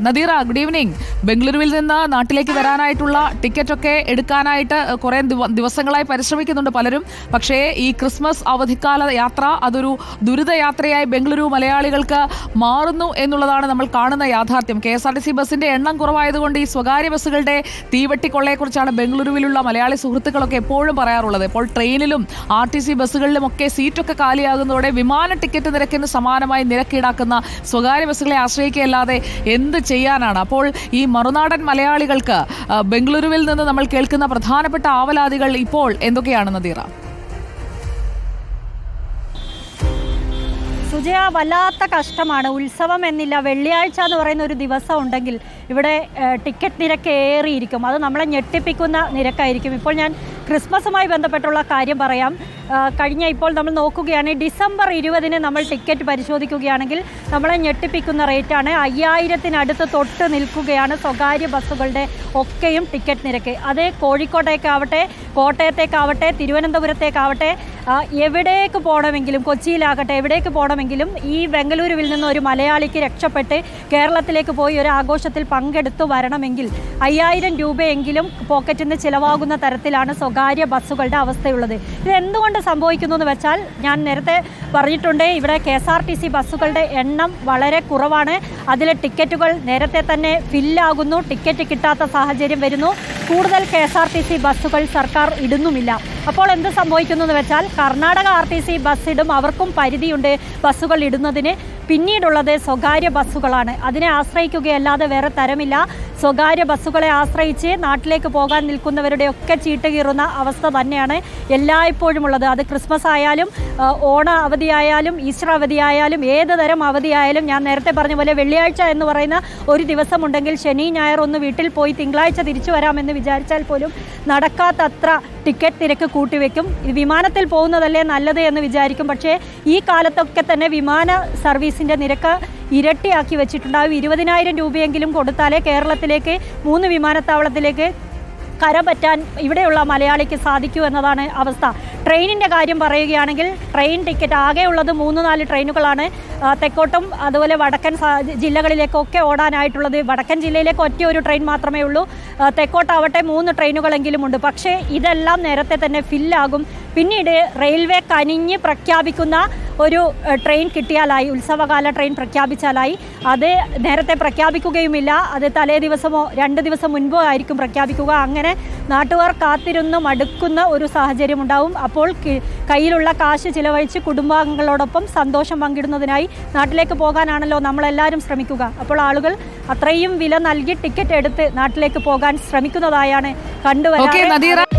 Nadeera, good evening. ബംഗളൂരുവിൽ നിന്ന് നാട്ടിലേക്ക് വരാനായിട്ടുള്ള ടിക്കറ്റൊക്കെ എടുക്കാനായിട്ട് കുറേ ദിവസങ്ങളായി പരിശ്രമിക്കുന്നുണ്ട് പലരും. പക്ഷേ ഈ ക്രിസ്മസ് അവധിക്കാല യാത്ര അതൊരു ദുരിതയാത്രയായി ബംഗളൂരു മലയാളികൾക്ക് മാറുന്നു എന്നുള്ളതാണ് നമ്മൾ കാണുന്ന യാഥാർത്ഥ്യം. KSRTC ബസ്സിന്റെ എണ്ണം കുറവായതുകൊണ്ട് ഈ സ്വകാര്യ ബസ്സുകളുടെ തീവെട്ടിക്കൊള്ളയെക്കുറിച്ചാണ് ബംഗളൂരുവിലുള്ള മലയാളി സുഹൃത്തുക്കളൊക്കെ എപ്പോഴും പറയാറുള്ളത്. ഇപ്പോൾ ട്രെയിനിലും RTC ബസ്സുകളിലുമൊക്കെ സീറ്റൊക്കെ കാലിയാകുന്നതോടെ വിമാന ടിക്കറ്റ് നിരക്കിന് സമാനമായി നിരക്ക് സ്വകാര്യ ബസ്സുകളെ ആശ്രയിക്കുകയല്ലാതെ എന്ത് ചെയ്യാനാണ്? അപ്പോൾ ഈ മറുനാടൻ മലയാളികൾക്ക് ബംഗളൂരുവിൽ നിന്ന് നമ്മൾ കേൾക്കുന്ന പ്രധാനപ്പെട്ട ആവലാതികൾ ഇപ്പോൾ എന്തൊക്കെയാണ് നദീറ? സുജയ, വല്ലാത്ത കഷ്ടമാണ്. ഉത്സവം എന്നില്ല, വെള്ളിയാഴ്ച എന്ന് പറയുന്ന ഒരു ദിവസം ഉണ്ടെങ്കിൽ ഇവിടെ ടിക്കറ്റ് നിരക്ക് ഏറിയിരിക്കും. അത് നമ്മളെ ഞെട്ടിപ്പിക്കുന്ന നിരക്കായിരിക്കും. ഇപ്പോൾ ഞാൻ ക്രിസ്മസുമായി ബന്ധപ്പെട്ടുള്ള കാര്യം പറയാം. ഇപ്പോൾ നമ്മൾ നോക്കുകയാണ്, ഡിസംബർ 20 നമ്മൾ ടിക്കറ്റ് പരിശോധിക്കുകയാണെങ്കിൽ നമ്മളെ ഞെട്ടിപ്പിക്കുന്ന റേറ്റാണ്. 5000-നടുത്ത് തൊട്ട് നിൽക്കുകയാണ് സ്വകാര്യ ബസ്സുകളുടെ ഒക്കെയും ടിക്കറ്റ് നിരക്ക്. അത് കോഴിക്കോട്ടേക്കാവട്ടെ, കോട്ടയത്തേക്കാവട്ടെ, തിരുവനന്തപുരത്തേക്കാവട്ടെ, എവിടേക്ക് പോകണമെങ്കിലും, കൊച്ചിയിലാകട്ടെ, എവിടേക്ക് പോകണമെങ്കിലും ഈ ബംഗളൂരുവിൽ നിന്ന് ഒരു മലയാളിക്ക് രക്ഷപ്പെട്ട് കേരളത്തിലേക്ക് പോയി ഒരു ആഘോഷത്തിൽ പങ്കെടുത്തു വരണമെങ്കിൽ 5000 രൂപയെങ്കിലും പോക്കറ്റിൽ നിന്ന് ചിലവാകുന്ന തരത്തിലാണ് സ്വകാര്യ ബസ്സുകളുടെ അവസ്ഥയുള്ളത്. ഇത് എന്തുകൊണ്ട് സംഭവിക്കുന്നു എന്ന് വെച്ചാൽ, ഞാൻ നേരത്തെ പറഞ്ഞിട്ടുണ്ട്, ഇവിടെ KSRTC ബസ്സുകളുടെ എണ്ണം വളരെ കുറവാണ്. അതിലെ ടിക്കറ്റുകൾ നേരത്തെ തന്നെ ഫില്ലാകുന്നു, ടിക്കറ്റ് കിട്ടാത്ത സാഹചര്യം വരുന്നു. കൂടുതൽ KSRTC ബസ്സുകൾ സർക്കാർ ഇടുന്നുമില്ല. അപ്പോൾ എന്ത് സംഭവിക്കുന്നു എന്ന് വെച്ചാൽ, കർണാടക RTC ബസ് ഇടും, അവർക്കും പരിധിയുണ്ട് ബസ്സുകൾ ഇടുന്നതിന്. പിന്നീടുള്ളത് സ്വകാര്യ ബസ്സുകളാണ്. അതിനെ ആശ്രയിക്കുകയല്ലാതെ വേറെ തരമില്ല. സ്വകാര്യ ബസ്സുകളെ ആശ്രയിച്ച് നാട്ടിലേക്ക് പോകാൻ നിൽക്കുന്നവരുടെ ഒക്കെ ചീട്ട് കീറുന്ന അവസ്ഥ തന്നെയാണ് എല്ലായ്പ്പോഴും ഉള്ളത്. അത് ക്രിസ്മസ് ആയാലും, ഓണ അവധിയായാലും, ഈസ്റ്റർ അവധിയായാലും, ഏത് തരം അവധിയായാലും, ഞാൻ നേരത്തെ പറഞ്ഞ പോലെ വെള്ളിയാഴ്ച എന്ന് പറയുന്ന ഒരു ദിവസമുണ്ടെങ്കിൽ ശനി ഞായർ ഒന്ന് വീട്ടിൽ പോയി തിങ്കളാഴ്ച തിരിച്ചു വരാമെന്ന് വിചാരിച്ചാൽ പോലും നടക്കാത്തത്ര ടിക്കറ്റ് നിരക്ക് കൂട്ടിവെക്കും. വിമാനത്തിൽ പോകുന്നതല്ലേ നല്ലത് എന്ന് വിചാരിക്കും. പക്ഷേ ഈ കാലത്തൊക്കെ തന്നെ വിമാന സർവീസിൻ്റെ നിരക്ക് ഇരട്ടിയാക്കി വെച്ചിട്ടുണ്ടാകും. 20,000 രൂപയെങ്കിലും കൊടുത്താലേ കേരളത്തിലേക്ക് 3 വിമാനത്താവളത്തിലേക്ക് കരപറ്റാൻ ഇവിടെയുള്ള മലയാളിക്ക് സാധിക്കൂ എന്നതാണ് അവസ്ഥ. ട്രെയിനിൻ്റെ കാര്യം പറയുകയാണെങ്കിൽ, ട്രെയിൻ ടിക്കറ്റ് ആകെ ഉള്ളത് 3-4 ട്രെയിനുകളാണ്. തെക്കോട്ടും അതുപോലെ വടക്കൻ ജില്ലകളിലേക്കൊക്കെ ഓടാനായിട്ടുള്ളത്. വടക്കൻ ജില്ലയിലേക്ക് ഒറ്റ ഒരു ട്രെയിൻ മാത്രമേ ഉള്ളൂ. തെക്കോട്ടാവട്ടെ 3 ട്രെയിനുകളെങ്കിലും ഉണ്ട്. പക്ഷേ ഇതെല്ലാം നേരത്തെ തന്നെ ഫില്ലാകും. പിന്നീട് റെയിൽവേ കനിഞ്ഞ് പ്രഖ്യാപിക്കുന്ന ഒരു ട്രെയിൻ കിട്ടിയാലായി, ഉത്സവകാല ട്രെയിൻ പ്രഖ്യാപിച്ചാലായി. അത് നേരത്തെ പ്രഖ്യാപിക്കുകയുമില്ല. അത് തലേ ദിവസമോ 2 ദിവസം മുൻപോ ആയിരിക്കും പ്രഖ്യാപിക്കുക. അങ്ങനെ നാട്ടുകാർ കാത്തിരുന്ന് മടുക്കുന്ന ഒരു സാഹചര്യം ഉണ്ടാവും. അപ്പോൾ കയ്യിലുള്ള കാശ് ചിലവഴിച്ച് കുടുംബാംഗങ്ങളോടൊപ്പം സന്തോഷം പങ്കിടുന്നതിനായി നാട്ടിലേക്ക് പോകാനാണല്ലോ നമ്മളെല്ലാവരും ശ്രമിക്കുക. അപ്പോൾ ആളുകൾ അത്രയും വില നൽകി ടിക്കറ്റ് എടുത്ത് നാട്ടിലേക്ക് പോകാൻ ശ്രമിക്കുന്നതായാണ് കണ്ടുവരുന്നത്.